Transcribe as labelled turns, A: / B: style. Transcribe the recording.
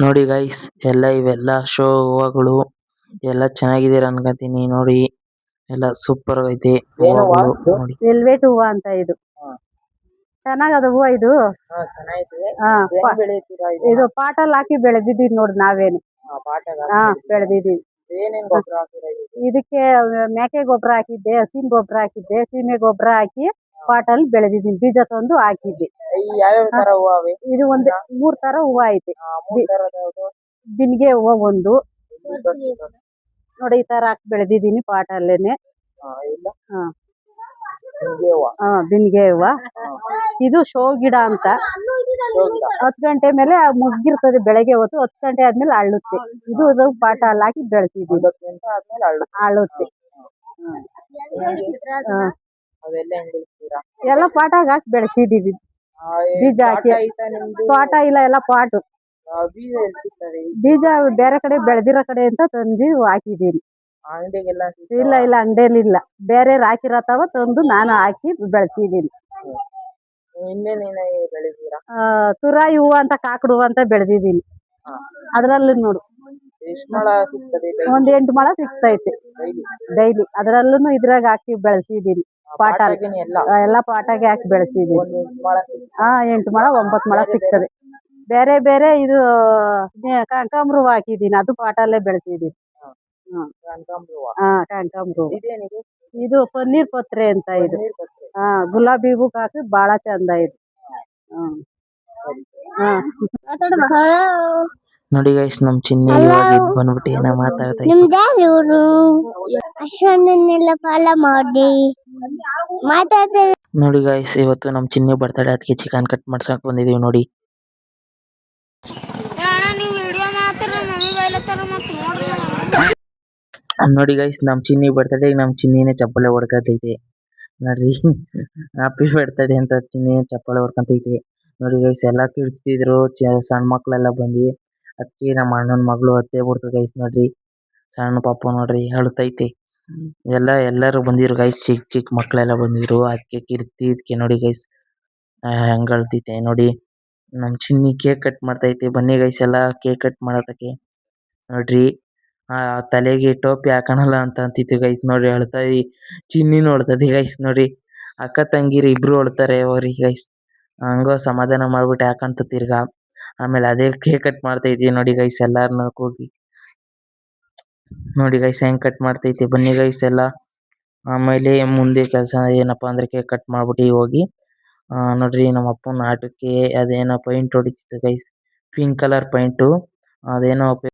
A: ನೋಡಿ ಗೈಸ್ ಎಲ್ಲ ಇವೆಲ್ಲ ಶೋ ಹೂವಗಳು ಎಲ್ಲ ಚೆನ್ನಾಗಿದೆ ಅನ್ಕೊಂತೀನಿ ನೋಡಿ ಎಲ್ಲ ಸೂಪರ್ ಐತೆ ಹೂವಗಳು ನೋಡಿ
B: ವೆಲ್ವೆಟ್ ಹೂವ ಅಂತ ಇದು ಚೆನ್ನಾಗದ ಹೂವ ಇದು ಇದು ಪಾಟಲ್ಲಿ ಹಾಕಿ ಬೆಳೆದಿದ್ದೀವಿ ನೋಡಿ ನಾವೇನು ಬೆಳೆದಿದ್ದೀವಿ ಇದಕ್ಕೆ ಮೇಕೆ ಗೊಬ್ಬರ ಹಾಕಿದ್ದೆ ಹಸಿನ ಗೊಬ್ಬರ ಹಾಕಿದ್ದೆ ಸೀಮೆ ಗೊಬ್ಬರ ಹಾಕಿ ಪಾಟಲ್ಲಿ ಬೆಳೆದಿದ್ದೀನಿ ಬೀಜ ತಂದು ಹಾಕಿದ್ದೆ ಇದು ಒಂದು 3 ತರ ಹೂವ ಐತೆ ಬಿನ್ಗೆ ಹೂವ ಒಂದು ನೋಡಿ ಈ ತರ ಹಾಕಿ ಬೆಳೆದಿದ್ದೀನಿ ಪಾಟಲ್ಲೇನೆ ಬಿನ್ಗೆ ಹೂವ ಇದು ಶೋ ಗಿಡ ಅಂತ 10 ಗಂಟೆ ಮೇಲೆ ಮುಗ್ಗಿರ್ತದೆ ಬೆಳಗ್ಗೆ ಹೊತ್ತು 10 ಗಂಟೆ ಆದ್ಮೇಲೆ ಅರಳುತ್ತೆ ಇದು ಪಾಟ ಅಲ್ಲಿ ಹಾಕಿ ಬೆಳೆಸಿದ್ದೀವಿ ಅರಳುತ್ತೆ ಎಲ್ಲ ಪಾಟಾಗ ಹಾಕಿ ಬೆಳೆಸಿದ್ದೀವಿ ಬೀಜ ಹಾಕಿ ತೋಟ ಇಲ್ಲ ಎಲ್ಲ ಪಾಟು ಬೀಜ ಬೇರೆ ಕಡೆ ಬೆಳೆದಿರೋ ಕಡೆ ಅಂತ ತಂದು ಹಾಕಿದ್ದೀನಿ ಇಲ್ಲ ಇಲ್ಲ ಅಂಗಡಿಯಲ್ಲಿ ಇಲ್ಲ ಬೇರೆ ಹಾಕಿರತ್ತವ ತಂದು ನಾನು ಹಾಕಿ ಬೆಳೆಸಿದ್ದೀನಿ ತುರಾಯಿ ಹೂವು ಅಂತ ಕಾಕಡ ಹೂವು ಅಂತ ಬೆಳೆದಿದ್ದೀನಿ ಅದ್ರಲ್ಲಿ ನೋಡು ಒಂದ್ 8 ಮೊಳ ಸಿಗ್ತೈತೆ ಡೈಲಿ ಅದ್ರಲ್ಲೂ ಇದ್ರಾಗ ಹಾಕಿ ಬೆಳೆಸಿದ್ದೀನಿ ಪಾಟ ಎಲ್ಲ ಪಾಟಾಗೆ ಹಾಕಿ ಬೆಳೆಸಿದ್ದೀನಿ 8 ಮೊಳ 9 ಮೊಳ ಸಿಗ್ತದೆ ಬೇರೆ ಬೇರೆ ಇದು ಕನಕಾಂಬರ ಹೂವು ಹಾಕಿದ್ದೀನಿ ಅದು ಪಾಟಲ್ಲೇ ಬೆಳೆಸಿದ್ದೀನಿ ಕನಕಾಂಬರ ಇದು ಪನ್ನೀರ್ ಪತ್ರೆ ಅಂತ ಇದು ಗುಲಾಬಿ ಹೂವು ಹಾಕಿ ಬಹಳ ಚಂದ ಇದು
A: ನೋಡಿ ಗೈಸ್ ನಮ್ ಚಿನ್ನಿ ಇವಾಗ ಇದ್ ಬಂದ್ಬಿಟ್ಟು ಏನೋ ಮಾತಾಡ್ತಾ ನೋಡಿ ಗೈಸ್ ಇವತ್ತು ನಮ್ ಚಿನ್ನಿ ಬರ್ತಡೆ ಅದಕ್ಕೆ ಚಿಕನ್ ಕಟ್ ಮಾಡ್ಸಕ್ ಬಂದಿದೀವಿ ನೋಡಿ ನೋಡಿ ಗೈಸ್ ನಮ್ ಚಿನ್ನಿ ಬರ್ತಡೆ ನಮ್ ಚಿನ್ನಿನೇ ಚಪ್ಪಲೆ ಹೊಡ್ಕತೈತೆ ನೋಡ್ರಿ ಹ್ಯಾಪಿ ಬರ್ತಡೆ ಅಂತ ಚಿನ್ನಿ ಚಪ್ಪಲೆ ಹೊಡ್ಕತೈತೆ ನೋಡಿ ಗೈಸ್ ಎಲ್ಲ ಕಿರ್ಚ್ತಿದ್ರು ಸಣ್ಣ ಮಕ್ಳೆಲ್ಲ ಬಂದಿ ಅದಕ್ಕೆ ನಮ್ಮ ಅಣ್ಣನ ಮಗಳು ಅತ್ತೆ ಬಿಡ್ತು ಗೈಸ್ ನೋಡ್ರಿ ಸಣ್ಣ ಪಾಪ ನೋಡ್ರಿ ಅಳ್ತೈತೆ ಎಲ್ಲರೂ ಬಂದಿರು ಗೈಸ್ ಚಿಕ್ಕ ಚಿಕ್ಕ ಮಕ್ಳೆಲ್ಲ ಬಂದಿರು ಅದಕ್ಕೆ ಕಿರ್ತಿದ್ಕೆ ನೋಡಿ ಗೈಸ್ ಹೆಂಗ್ ಅಳ್ತೈತೆ ನೋಡಿ ನಮ್ ಚಿನ್ನಿ ಕೇಕ್ ಕಟ್ ಮಾಡ್ತೈತೆ ಬನ್ನಿ ಗೈಸ್ ಎಲ್ಲ ಕೇಕ್ ಕಟ್ ಮಾಡೋದಕ್ಕೆ ನೋಡ್ರಿ ತಲೆಗೆ ಟೋಪಿ ಹಾಕಣಲ್ಲ ಅಂತ ಅಂತಿತ್ತು ಗೈಸ್ ನೋಡಿ ಅಳ್ತಾ ಚಿನ್ನಿ ನೋಡ್ತದೆ ಗೈಸ್ ನೋಡಿ ಅಕ್ಕ ತಂಗಿರು ಇಬ್ರು ಅಳ್ತಾರೆ ಅವ್ರಿಗೆ ಗೈಸ್ ಹಂಗೋ ಸಮಾಧಾನ ಮಾಡ್ಬಿಟ್ಟು ಯಾಕಂತ ತಿರ್ಗಾ ಆಮೇಲೆ ಅದೇ ಕೇಕ್ ಕಟ್ ಮಾಡ್ತಾ ನೋಡಿ ಗೈಸ್ ಎಲ್ಲಾರನ್ನ ಕೂಗಿ ನೋಡಿ ಗೈಸ್ ಹೆಂಗ್ ಕಟ್ ಮಾಡ್ತೈತಿ ಬನ್ನಿ ಗೈಸ್ ಎಲ್ಲ ಆಮೇಲೆ ಮುಂದೆ ಕೆಲಸ ಏನಪ್ಪಾ ಅಂದ್ರೆ ಕೇಕ್ ಕಟ್ ಮಾಡ್ಬಿಟ್ಟು ಹೋಗಿ ನೋಡ್ರಿ ನಮ್ಮ ಅಪ್ಪನ ಆಟಕ್ಕೆ ಅದೇನೋ ಪೈಂಟ್ ಹೊಡಿತಿತ್ತು ಗೈಸ್ ಪಿಂಕ್ ಕಲರ್ ಪೈಂಟು ಅದೇನೋ